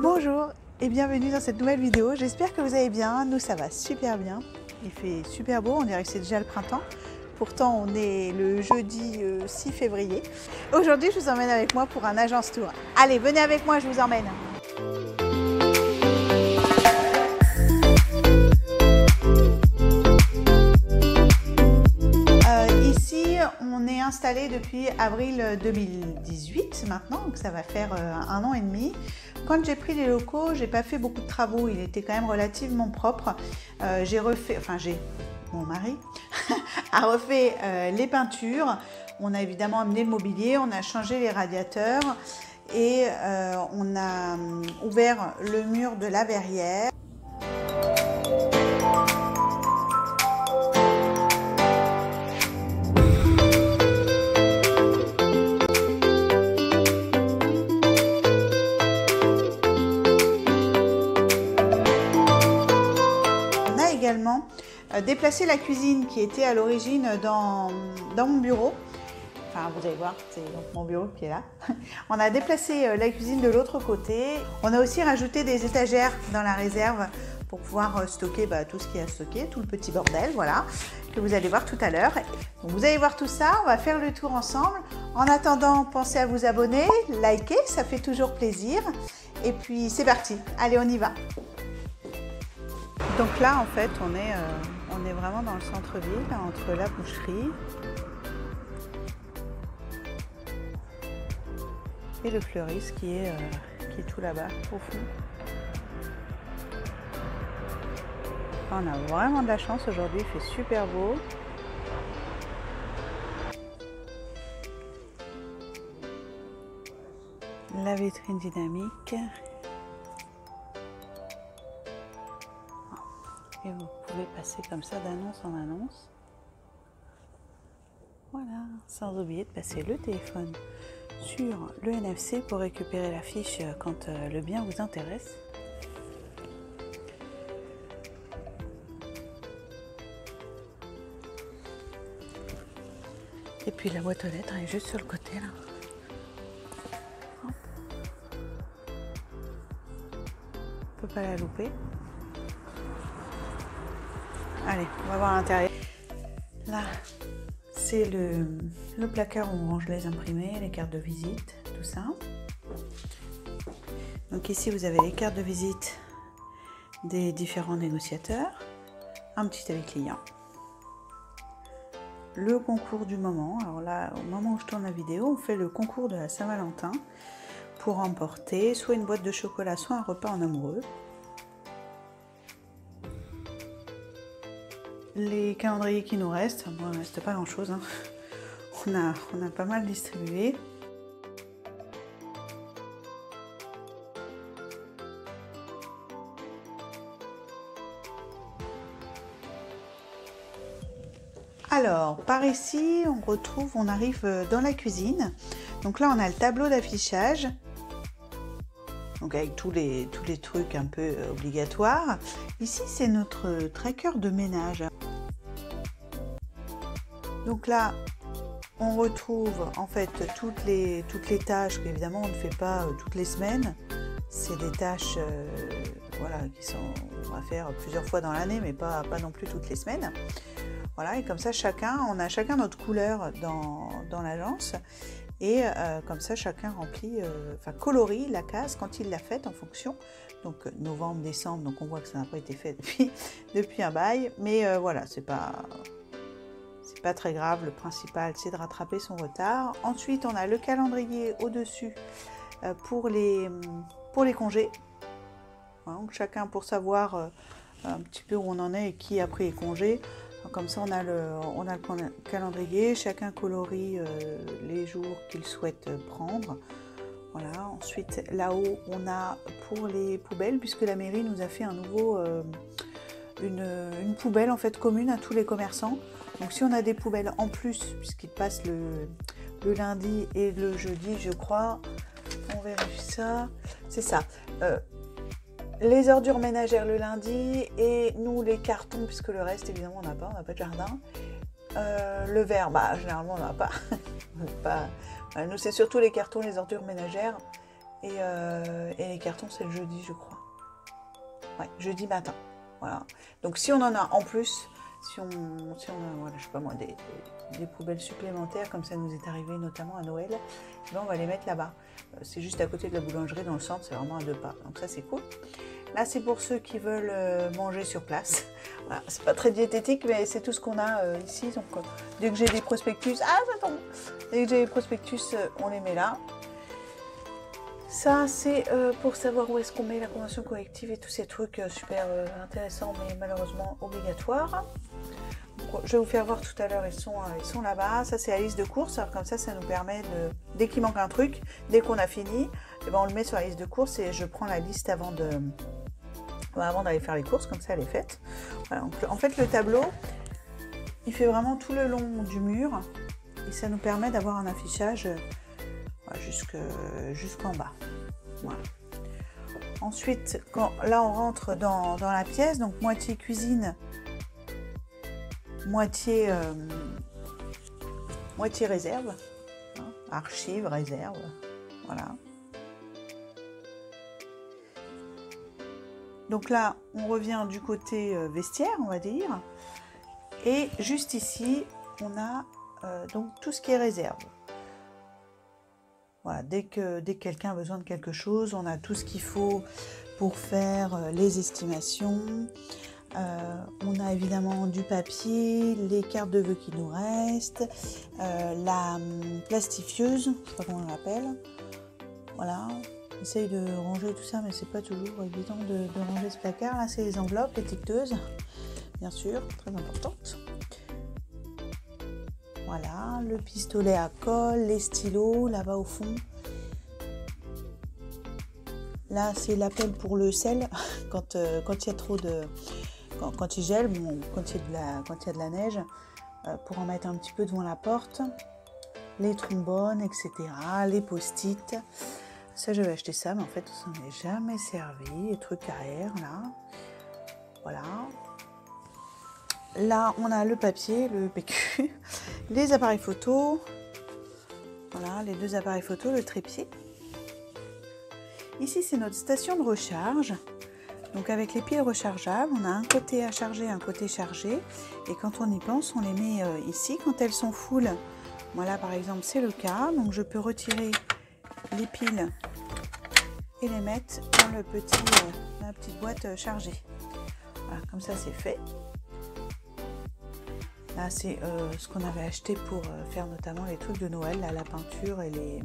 Bonjour et bienvenue dans cette nouvelle vidéo. J'espère que vous allez bien. Nous, ça va super bien. Il fait super beau, on dirait que c'est déjà le printemps. Pourtant, on est le jeudi 6 février. Aujourd'hui, je vous emmène avec moi pour un agence tour. Allez, venez avec moi, je vous emmène. Ici, on est installé depuis avril 2018 maintenant, donc ça va faire un an et demi. Quand j'ai pris les locaux, j'ai pas fait beaucoup de travaux, il était quand même relativement propre. Mon mari a refait les peintures, on a évidemment amené le mobilier, on a changé les radiateurs et on a ouvert le mur de la verrière. Également déplacer la cuisine qui était à l'origine dans mon bureau. Enfin, vous allez voir, c'est mon bureau qui est là. On a déplacé la cuisine de l'autre côté. On a aussi rajouté des étagères dans la réserve pour pouvoir stocker tout ce qu'il y a à stocker, tout le petit bordel, voilà, que vous allez voir tout à l'heure. Donc vous allez voir tout ça, on va faire le tour ensemble. En attendant, pensez à vous abonner, liker, ça fait toujours plaisir. Et puis c'est parti, allez, on y va. Donc là, en fait, on est vraiment dans le centre-ville, entre la boucherie et le fleuriste qui est tout là-bas, au fond. On a vraiment de la chance aujourd'hui, il fait super beau. La vitrine dynamique. Et vous pouvez passer comme ça d'annonce en annonce. Voilà, sans oublier de passer le téléphone sur le NFC pour récupérer la fiche quand le bien vous intéresse. Et puis la boîte aux lettres est juste sur le côté là. On peut pas la louper. Allez, on va voir à l'intérieur. Là, c'est le placard où on range les imprimés, les cartes de visite, tout ça. Donc ici, vous avez les cartes de visite des différents négociateurs, un petit avis client, le concours du moment. Alors là, au moment où je tourne la vidéo, on fait le concours de la Saint-Valentin pour emporter soit une boîte de chocolat, soit un repas en amoureux. Les calendriers qui nous restent, bon, il ne reste pas grand chose, hein. On a pas mal distribué. Alors, par ici, on arrive dans la cuisine. Donc là, on a le tableau d'affichage. Donc avec tous les trucs un peu obligatoires. Ici, c'est notre tracker de ménage. Donc là, on retrouve en fait toutes les tâches qu'évidemment on ne fait pas toutes les semaines. C'est des tâches voilà, on va faire plusieurs fois dans l'année, mais pas non plus toutes les semaines. Voilà, et comme ça, on a chacun notre couleur dans l'agence. Et comme ça, chacun remplit, colorie la case quand il l'a faite en fonction. Donc novembre, décembre, donc on voit que ça n'a pas été fait depuis un bail. Mais voilà, c'est pas très grave. Le principal, c'est de rattraper son retard. Ensuite, on a le calendrier au-dessus pour les congés. Voilà, donc chacun pour savoir un petit peu où on en est et qui a pris les congés. Comme ça, on a le calendrier, chacun colorie les jours qu'il souhaite prendre. Voilà. Ensuite, là-haut, on a pour les poubelles, puisque la mairie nous a fait un nouveau, une poubelle en fait commune à tous les commerçants. Donc, si on a des poubelles en plus, puisqu'ils passent le lundi et le jeudi, je crois, on vérifie ça. C'est ça. Les ordures ménagères le lundi et nous les cartons, puisque le reste évidemment on n'a pas de jardin. Le verre, bah généralement on n'a pas. Voilà, nous c'est surtout les cartons, les ordures ménagères et les cartons c'est le jeudi je crois. Ouais, jeudi matin. Voilà. Donc si on en a en plus, si on a, voilà, je sais pas moi, des poubelles supplémentaires, comme ça nous est arrivé notamment à Noël, ben on va les mettre là-bas. C'est juste à côté de la boulangerie dans le centre, c'est vraiment à 2 pas. Donc ça c'est cool. Là c'est pour ceux qui veulent manger sur place. Voilà, c'est pas très diététique, mais c'est tout ce qu'on a ici. Donc dès que j'ai des prospectus, ah ça tombe. Dès que j'ai des prospectus, on les met là. Ça, c'est pour savoir où est-ce qu'on met la convention collective et tous ces trucs super intéressants, mais malheureusement obligatoires. Donc, je vais vous faire voir tout à l'heure, ils sont là-bas. Ça, c'est la liste de courses. Alors, comme ça nous permet de, dès qu'il manque un truc, dès qu'on a fini, eh ben, on le met sur la liste de courses et je prends la liste avant d'aller faire les courses, comme ça elle est faite. Voilà, donc, en fait, le tableau, il fait vraiment tout le long du mur et ça nous permet d'avoir un affichage jusqu'en bas. Voilà. Ensuite, là on rentre dans la pièce, donc moitié cuisine, moitié réserve, hein, archives, réserve, voilà. Donc là, on revient du côté vestiaire, on va dire, et juste ici, on a donc tout ce qui est réserve. Voilà, dès que quelqu'un a besoin de quelque chose, on a tout ce qu'il faut pour faire les estimations. On a évidemment du papier, les cartes de vœux qui nous restent, la plastifieuse, je sais pas comment on l'appelle. Voilà, j'essaye de ranger tout ça, mais c'est pas toujours évident de ranger ce placard. Là, c'est les enveloppes, l'étiqueteuse, bien sûr, très importante. Voilà, le pistolet à colle, les stylos, là-bas au fond. Là, c'est l'appel pour le sel, quand il y a trop de... Quand il gèle, bon, quand il y a de la neige, pour en mettre un petit peu devant la porte. Les trombones, etc. Les post-it. Ça, j'avais acheté ça, mais en fait, ça n'en est jamais servi. Les trucs arrière, là. Voilà. Là, on a le papier, le PQ, les appareils photo, voilà, les 2 appareils photo, le trépied. Ici, c'est notre station de recharge. Donc, avec les piles rechargeables, on a un côté à charger, un côté chargé. Et quand on y pense, on les met ici. Quand elles sont full, voilà, par exemple, c'est le cas. Donc, je peux retirer les piles et les mettre dans la petite boîte chargée. Voilà, comme ça, c'est fait. Là, c'est ce qu'on avait acheté pour faire notamment les trucs de Noël, là, la peinture et les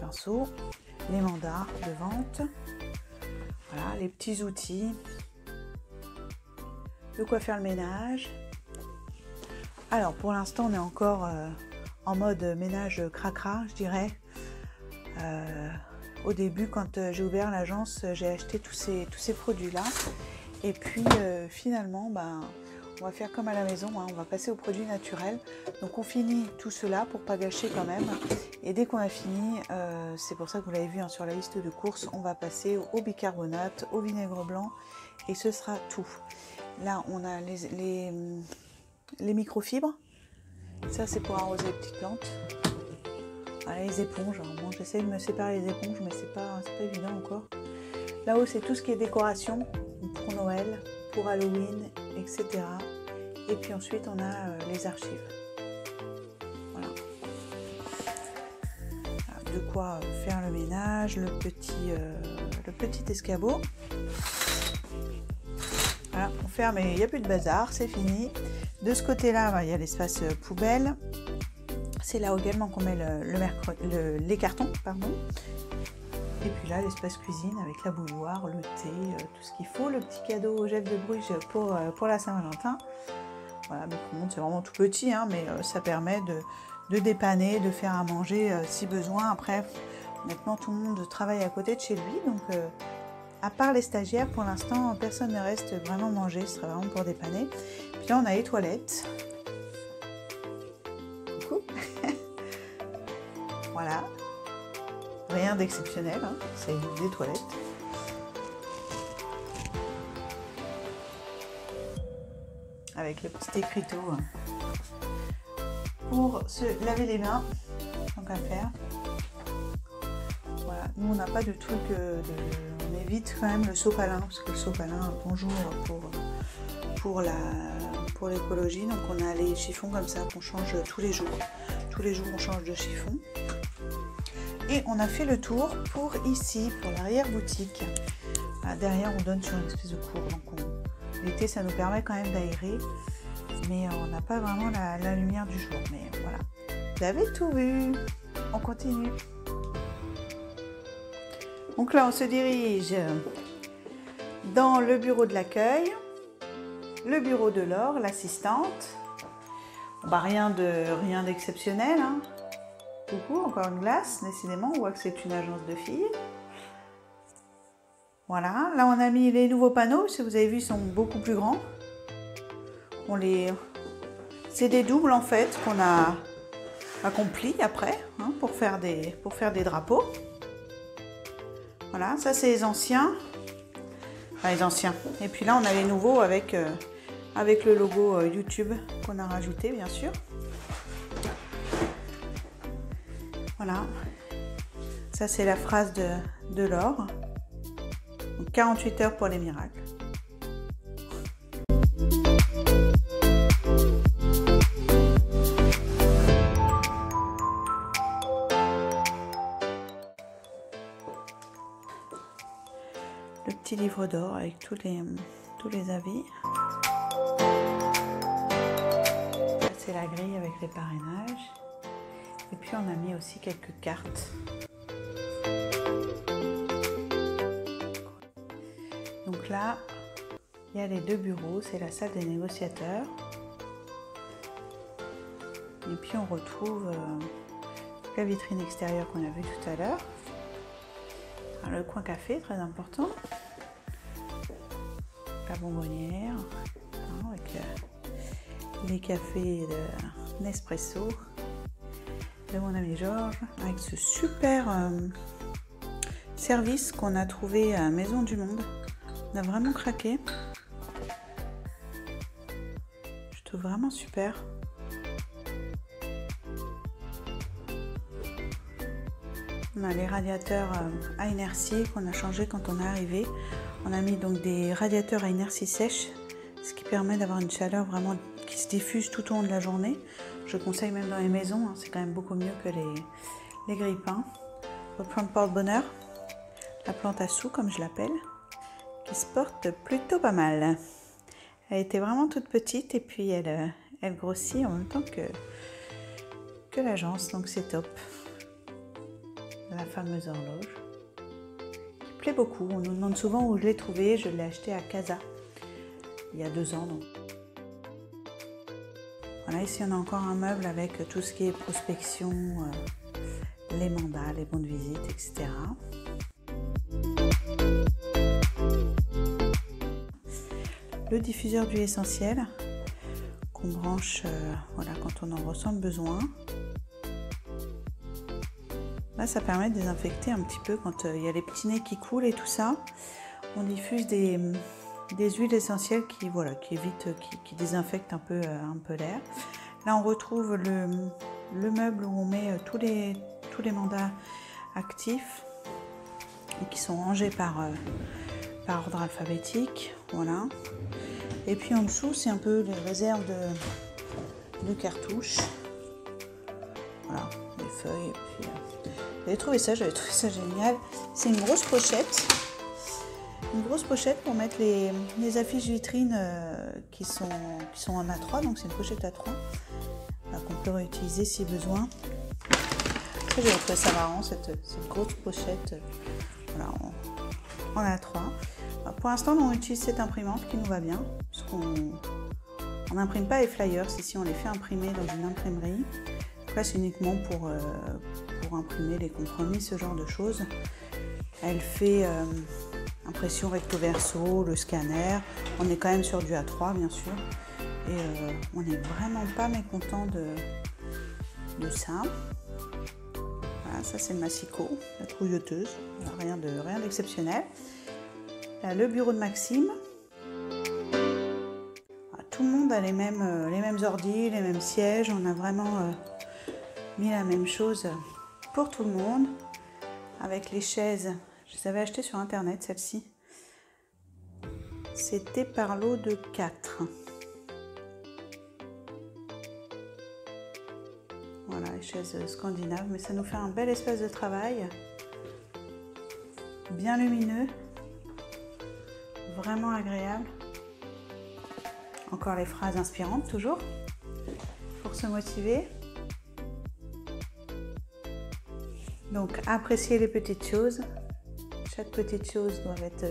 pinceaux, les mandats de vente. Voilà, les petits outils. De quoi faire le ménage. Alors, pour l'instant, on est encore en mode ménage cracra, je dirais. Au début, quand j'ai ouvert l'agence, j'ai acheté tous ces produits-là. Et puis, finalement, on va faire comme à la maison, hein, on va passer aux produits naturels. Donc on finit tout cela pour pas gâcher quand même. Et dès qu'on a fini, c'est pour ça que vous l'avez vu hein, sur la liste de courses, on va passer au bicarbonate, au vinaigre blanc et ce sera tout. Là on a les microfibres. Ça c'est pour arroser les petites plantes. Voilà, les éponges. Alors, bon, j'essaie de me séparer les éponges mais c'est pas évident encore. Là-haut c'est tout ce qui est décoration pour Noël, pour Halloween, etc. Et puis ensuite on a les archives. Voilà. De quoi faire le ménage, le petit escabeau. Voilà, on ferme et il n'y a plus de bazar, c'est fini. De ce côté-là, il y a l'espace poubelle. C'est là également qu'on met les cartons, pardon. Et puis là, l'espace cuisine avec la bouilloire, le thé, tout ce qu'il faut. Le petit cadeau Jeff de Bruges pour la Saint-Valentin. Voilà, micro-ondes, c'est vraiment tout petit, hein, mais ça permet de dépanner, de faire à manger si besoin. Après, honnêtement, tout le monde travaille à côté de chez lui. Donc, à part les stagiaires, pour l'instant, personne ne reste vraiment manger. Ce serait vraiment pour dépanner. Puis là, on a les toilettes. Coucou. Voilà. Rien d'exceptionnel, hein, c'est des toilettes. avec le petit écriteau pour se laver les mains, tant qu'à faire. Voilà, nous on n'a pas de truc, on évite quand même le sopalin, parce que le sopalin, bonjour pour l'écologie, donc on a les chiffons comme ça qu'on change tous les jours. Tous les jours on change de chiffon. Et on a fait le tour pour ici, pour l'arrière-boutique. Derrière on donne sur une espèce de cour, donc l'été ça nous permet quand même d'aérer, mais on n'a pas vraiment la lumière du jour. Mais voilà, vous avez tout vu, on continue. Donc là on se dirige dans le bureau de l'accueil, le bureau de Laure, l'assistante. Bah, rien d'exceptionnel, hein. Coucou, encore une glace, décidément, on voit que c'est une agence de filles. Voilà, là on a mis les nouveaux panneaux, si vous avez vu, ils sont beaucoup plus grands. C'est des doubles en fait qu'on a accomplis après, hein, pour faire des drapeaux. Voilà, ça c'est les anciens. Enfin, les anciens. Et puis là on a les nouveaux avec le logo YouTube qu'on a rajouté bien sûr. Voilà, ça c'est la phrase de Laure. Donc 48 heures pour les miracles. Le petit livre d'or avec tous les avis. C'est la grille avec les parrainages. Et puis on a mis aussi quelques cartes. Donc là, il y a les deux bureaux, c'est la salle des négociateurs. Et puis on retrouve la vitrine extérieure qu'on a vue tout à l'heure. Le coin café, très important. La bonbonnière, avec les cafés de Nespresso de mon ami Georges, avec ce super service qu'on a trouvé à Maison du Monde. On a vraiment craqué. Je trouve vraiment super. On a les radiateurs à inertie qu'on a changé quand on est arrivé. On a mis donc des radiateurs à inertie sèche, ce qui permet d'avoir une chaleur vraiment qui se diffuse tout au long de la journée. Je conseille même dans les maisons, hein, c'est quand même beaucoup mieux que les grille-pains. Votre plante porte-bonheur, la plante à sous comme je l'appelle, qui se porte plutôt pas mal. Elle était vraiment toute petite et puis elle grossit en même temps que l'agence, donc c'est top. La fameuse horloge qui plaît beaucoup. On nous demande souvent où je l'ai trouvée. Je l'ai achetée à Casa il y a 2 ans. Donc. Voilà, ici on a encore un meuble avec tout ce qui est prospection, les mandats, les bons de visite, etc. Le diffuseur d'huile essentielle qu'on branche voilà, quand on en ressent le besoin. Là, ça permet de désinfecter un petit peu quand il y a les petits nez qui coulent et tout ça. On diffuse des huiles essentielles qui évitent, qui désinfectent un peu l'air. Là, on retrouve le meuble où on met tous les mandats actifs et qui sont rangés par ordre alphabétique. Voilà. Et puis en dessous, c'est un peu les réserves de cartouches. Voilà, les feuilles. Et puis, j'avais trouvé ça génial. C'est une grosse pochette. Une grosse pochette pour mettre les affiches vitrines qui sont en A3. Donc c'est une pochette A3 qu'on peut réutiliser si besoin. Ça, j'ai trouvé ça marrant, cette grosse pochette voilà, en A3. Alors, pour l'instant, on utilise cette imprimante qui nous va bien, puisqu'on n'imprime pas les flyers. Ici, on les fait imprimer dans une imprimerie. Donc là, c'est uniquement pour imprimer les compromis, ce genre de choses. Elle fait impression recto verso, le scanner. On est quand même sur du A3 bien sûr. Et on n'est vraiment pas mécontent de ça. Voilà, ça c'est le massicot, la trouilleuse. Rien d'exceptionnel. Là, le bureau de Maxime. tout le monde a les mêmes ordi, les mêmes sièges. On a vraiment mis la même chose pour tout le monde. Avec les chaises, je les avais achetées sur internet, celles-ci. C'était par lot de 4. Voilà, les chaises scandinaves, mais ça nous fait un bel espace de travail. Bien lumineux. Vraiment agréable. Encore les phrases inspirantes, toujours, pour se motiver. Donc, apprécier les petites choses. Chaque petite chose doit être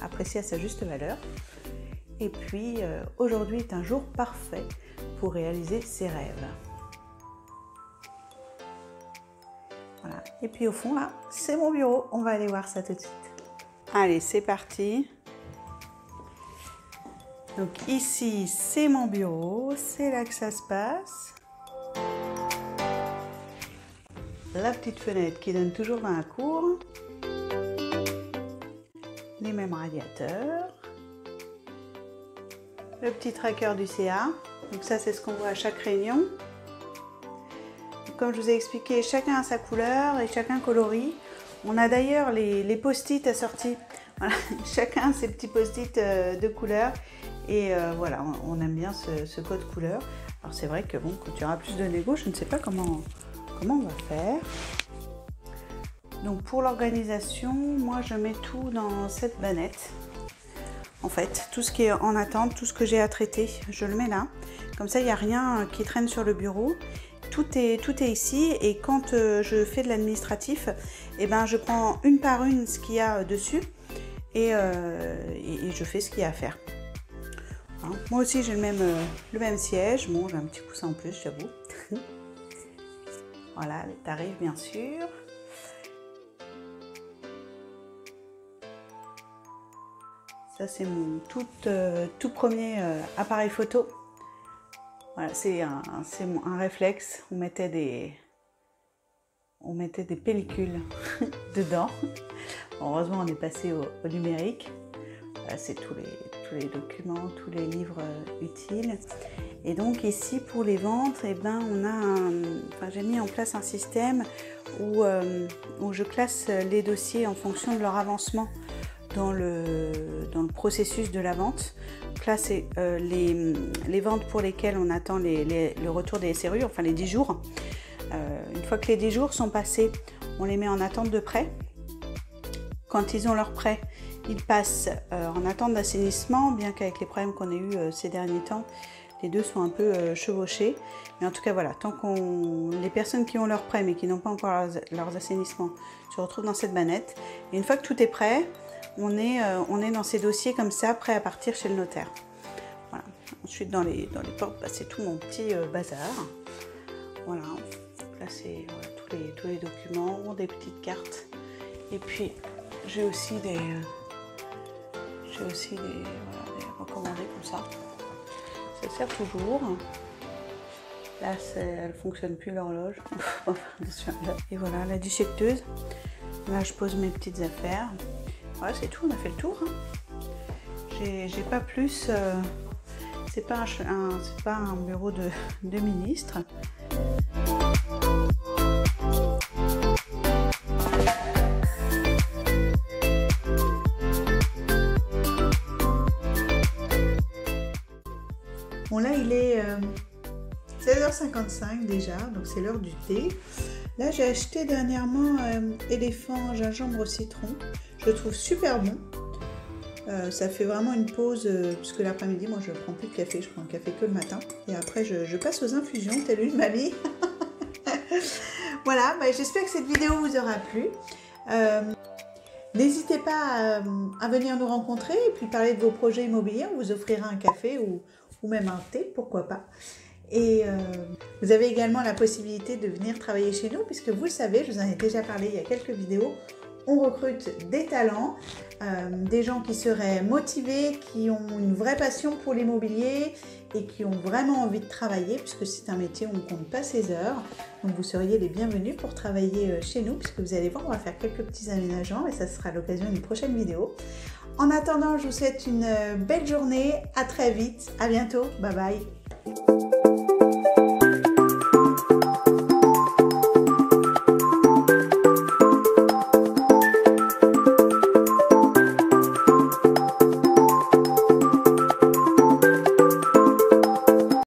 appréciée à sa juste valeur. Et puis, aujourd'hui est un jour parfait pour réaliser ses rêves. Voilà. Et puis au fond, là, c'est mon bureau. On va aller voir ça tout de suite. Allez, c'est parti. Donc ici, c'est mon bureau. C'est là que ça se passe. La petite fenêtre qui donne toujours dans la cour. Les mêmes radiateurs. Le petit tracker du CA. Donc ça, c'est ce qu'on voit à chaque réunion. Comme je vous ai expliqué, chacun a sa couleur et chacun colorie. On a d'ailleurs les post-it assortis. Voilà, chacun a ses petits post-it de couleur. Et voilà, on aime bien ce code couleur. Alors c'est vrai que bon, quand il y aura plus de Lego, je ne sais pas comment on va faire. Donc pour l'organisation, moi je mets tout dans cette bannette. En fait, tout ce qui est en attente, tout ce que j'ai à traiter, je le mets là. Comme ça, il n'y a rien qui traîne sur le bureau. Tout est ici et quand je fais de l'administratif, eh ben, je prends une par une ce qu'il y a dessus et je fais ce qu'il y a à faire. Hein. Moi aussi j'ai le même siège, bon j'ai un petit coussin en plus j'avoue. Voilà les tarifs bien sûr. Ça c'est mon tout premier appareil photo. Voilà, c'est un réflexe, on mettait des pellicules dedans. Heureusement on est passé au numérique. Voilà, c'est tous les documents, tous les livres utiles. Et donc ici pour les ventes, eh ben, j'ai mis en place un système où je classe les dossiers en fonction de leur avancement dans le processus de la vente. Donc là, c'est les ventes pour lesquelles on attend le retour des SRU, enfin les 10 jours. Une fois que les 10 jours sont passés, on les met en attente de prêt. Quand ils ont leur prêt, ils passent en attente d'assainissement, bien qu'avec les problèmes qu'on a eu ces derniers temps, les deux sont un peu chevauchés. Mais en tout cas, voilà, tant les personnes qui ont leur prêt mais qui n'ont pas encore leurs assainissements se retrouvent dans cette bannette. Et une fois que tout est prêt, on est dans ces dossiers comme ça, prêts à partir chez le notaire. Voilà. Ensuite, dans les portes, c'est tout mon petit bazar. Voilà. Là, c'est voilà, tous les documents, des petites cartes. Et puis, j'ai aussi des recommandés comme ça. Ça sert toujours. Là, elle ne fonctionne plus l'horloge. Et voilà, la déchiqueteuse. Là, je pose mes petites affaires. Voilà, c'est tout, on a fait le tour. J'ai pas plus. C'est pas un bureau de ministre. Bon là il est 16h55 déjà, donc c'est l'heure du thé. Là j'ai acheté dernièrement éléphant gingembre citron. Je le trouve super bon. Ça fait vraiment une pause, puisque l'après-midi, moi je ne prends plus de café, je prends un café que le matin. Et après je passe aux infusions, telle une mamie. Voilà, j'espère que cette vidéo vous aura plu. N'hésitez pas à venir nous rencontrer et puis parler de vos projets immobiliers. On vous offrira un café ou même un thé, pourquoi pas. Et vous avez également la possibilité de venir travailler chez nous, puisque vous le savez, je vous en ai déjà parlé il y a quelques vidéos. On recrute des talents, des gens qui seraient motivés, qui ont une vraie passion pour l'immobilier et qui ont vraiment envie de travailler, puisque c'est un métier où on ne compte pas ses heures. Donc vous seriez les bienvenus pour travailler chez nous, puisque vous allez voir, on va faire quelques petits aménagements et ça sera l'occasion d'une prochaine vidéo. En attendant, je vous souhaite une belle journée. À très vite. À bientôt. Bye bye.